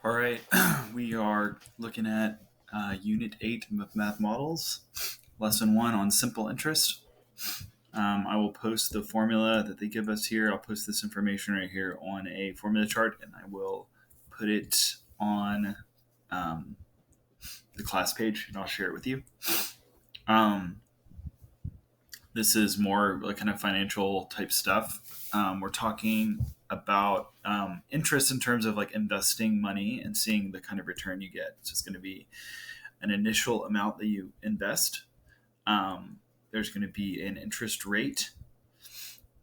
All right, we are looking at Unit 8 of Math Models, Lesson 1 on Simple Interest. I will post the formula that they give us here. I'll post this information right here on a formula chart, and I will put it on um, the class page, and I'll share it with you. Um, this is more like kind of financial type stuff. We're talking about interest in terms of like investing money and seeing the kind of return you get. So it's going to be an initial amount that you invest. There's going to be an interest rate,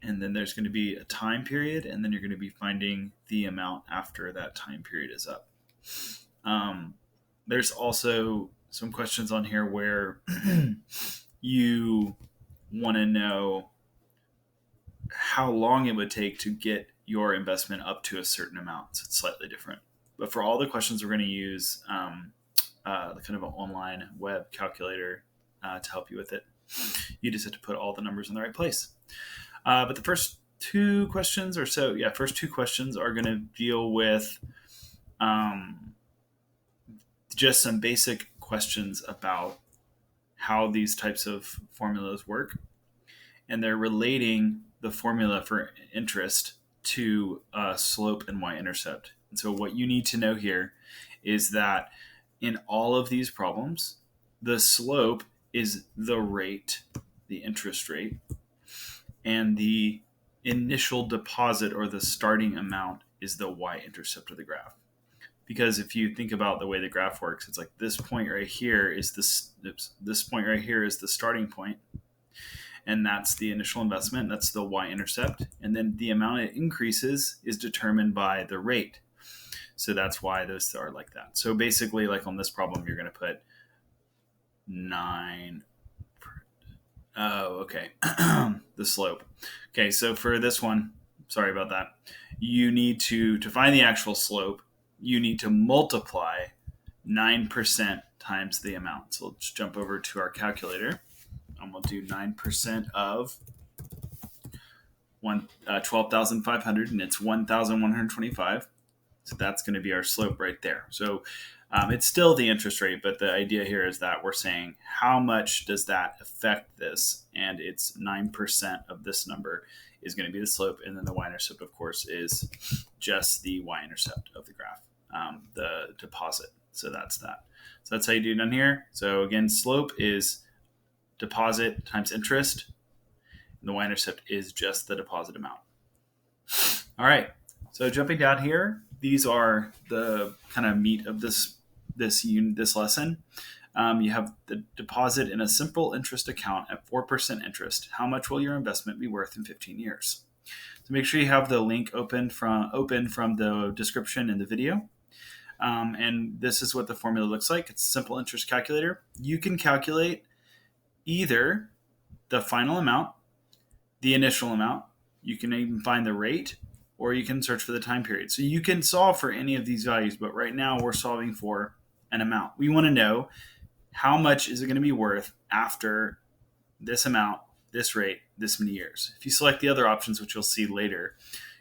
and then there's going to be a time period, and then you're going to be finding the amount after that time period is up. Um, there's also some questions on here where you want to know how long it would take to get your investment up to a certain amount. So it's slightly different. But for all the questions, we're going to use kind of an online web calculator to help you with it. You just have to put all the numbers in the right place. But the first two questions or so, first two questions are going to deal with just some basic questions about how these types of formulas work. And they're relating the formula for interest to slope and y-intercept. And so what you need to know here is that in all of these problems, the slope is the rate, the interest rate, and the initial deposit or the starting amount is the y-intercept of the graph. Because if you think about the way the graph works, it's like this point right here is this point right here is the starting point, and that's the initial investment. That's the y-intercept, and then the amount it increases is determined by the rate. So that's why those are like that. So basically, like on this problem, you're going to put 9. Oh, okay. The slope. Okay, so for this one, sorry about that. You need to find the actual slope, you need to multiply 9% times the amount. So let's jump over to our calculator, and we'll do 9% of 12,500, and it's 1,125. So that's going to be our slope right there. So it's still the interest rate, but the idea here is that we're saying how much does that affect this, and it's 9% of this number is going to be the slope, and then the y-intercept, of course, is just the y-intercept of the graph, the deposit. So that's that. So that's how you do it down here. So again, slope is deposit times interest, and the y-intercept is just the deposit amount. All right. So jumping down here, these are the kind of meat of this lesson. You have the deposit in a simple interest account at 4% interest. How much will your investment be worth in 15 years? So make sure you have the link open from the description in the video. And this is what the formula looks like. It's a simple interest calculator. You can calculate either the final amount, the initial amount. You can even find the rate, or you can search for the time period. So you can solve for any of these values, but right now we're solving for an amount. We want to know how much is it going to be worth after this amount, this rate, this many years. If you select the other options, which you'll see later,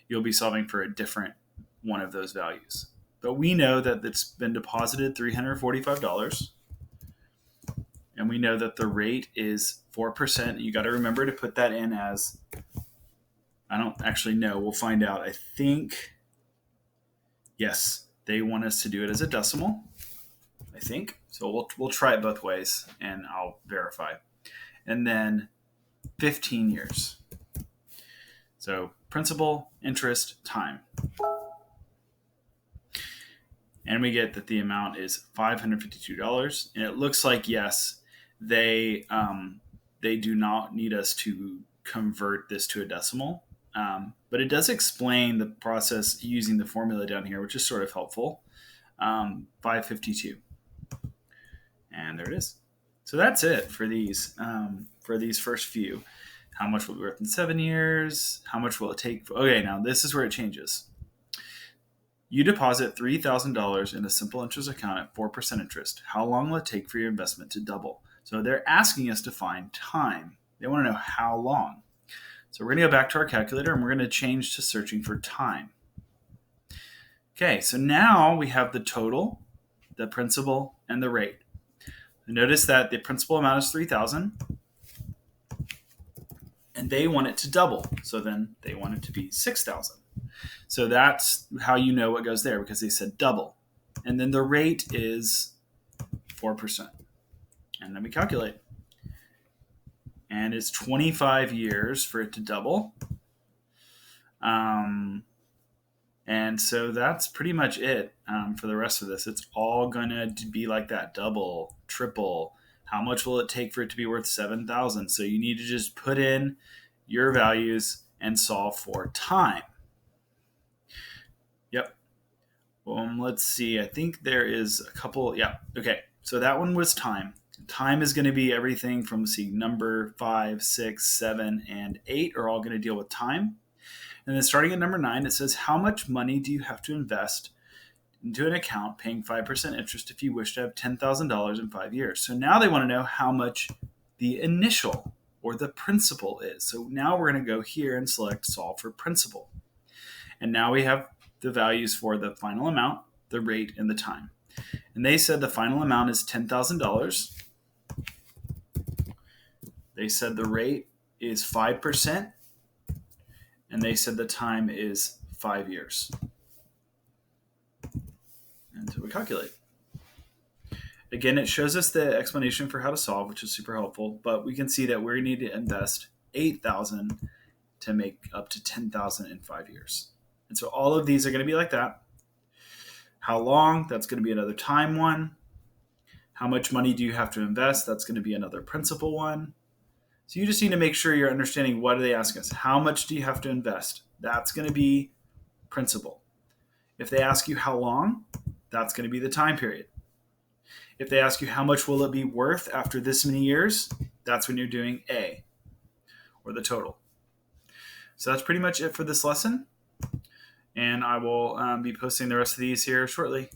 you'll be solving for a different one of those values. But we know that it's been deposited $345, and we know that the rate is 4%. You got to remember to put that in as, I don't actually know. We'll find out. I think, yes, they want us to do it as a decimal, I think. So we'll try it both ways, and I'll verify. And then 15 years. So principal, interest, time. And we get that the amount is $552. And it looks like, yes, they do not need us to convert this to a decimal. But it does explain the process using the formula down here, which is sort of helpful. 552. And there it is. So that's it for these first few. How much will it be worth in 7 years? How much will it take? Okay, now this is where it changes. You deposit $3,000 in a simple interest account at 4% interest. How long will it take for your investment to double? So they're asking us to find time. They want to know how long. So we're going to go back to our calculator, and we're going to change to searching for time. Okay, so now we have the total, the principal, and the rate. Notice that the principal amount is 3,000, and they want it to double. So then they want it to be 6,000. So that's how you know what goes there, because they said double. And then the rate is 4%. And then we calculate. And it's 25 years for it to double. And so that's pretty much it for the rest of this. It's all going to be like that, double, triple. How much will it take for it to be worth 7,000? So you need to just put in your values and solve for time. Yep. Let's see. I think there is a couple. Yeah. Okay. So that one was time. Time is going to be everything from, number 5, 6, 7, and 8 are all going to deal with time. And then starting at number 9, it says, how much money do you have to invest into an account paying 5% interest if you wish to have $10,000 in 5 years? So now they want to know how much the initial or the principal is. So now we're going to go here and select solve for principal. And now we have the values for the final amount, the rate, and the time. And they said the final amount is $10,000. They said the rate is 5%. And they said the time is 5 years. And so we calculate. Again, it shows us the explanation for how to solve, which is super helpful. But we can see that we need to invest $8,000 to make up to $10,000 in 5 years. And so all of these are going to be like that. How long? That's going to be another time one. How much money do you have to invest? That's going to be another principal one. So you just need to make sure you're understanding, what do they ask us? How much do you have to invest? That's going to be principal. If they ask you how long, that's going to be the time period. If they ask you how much will it be worth after this many years, that's when you're doing A, or the total. So that's pretty much it for this lesson. And I will be posting the rest of these here shortly.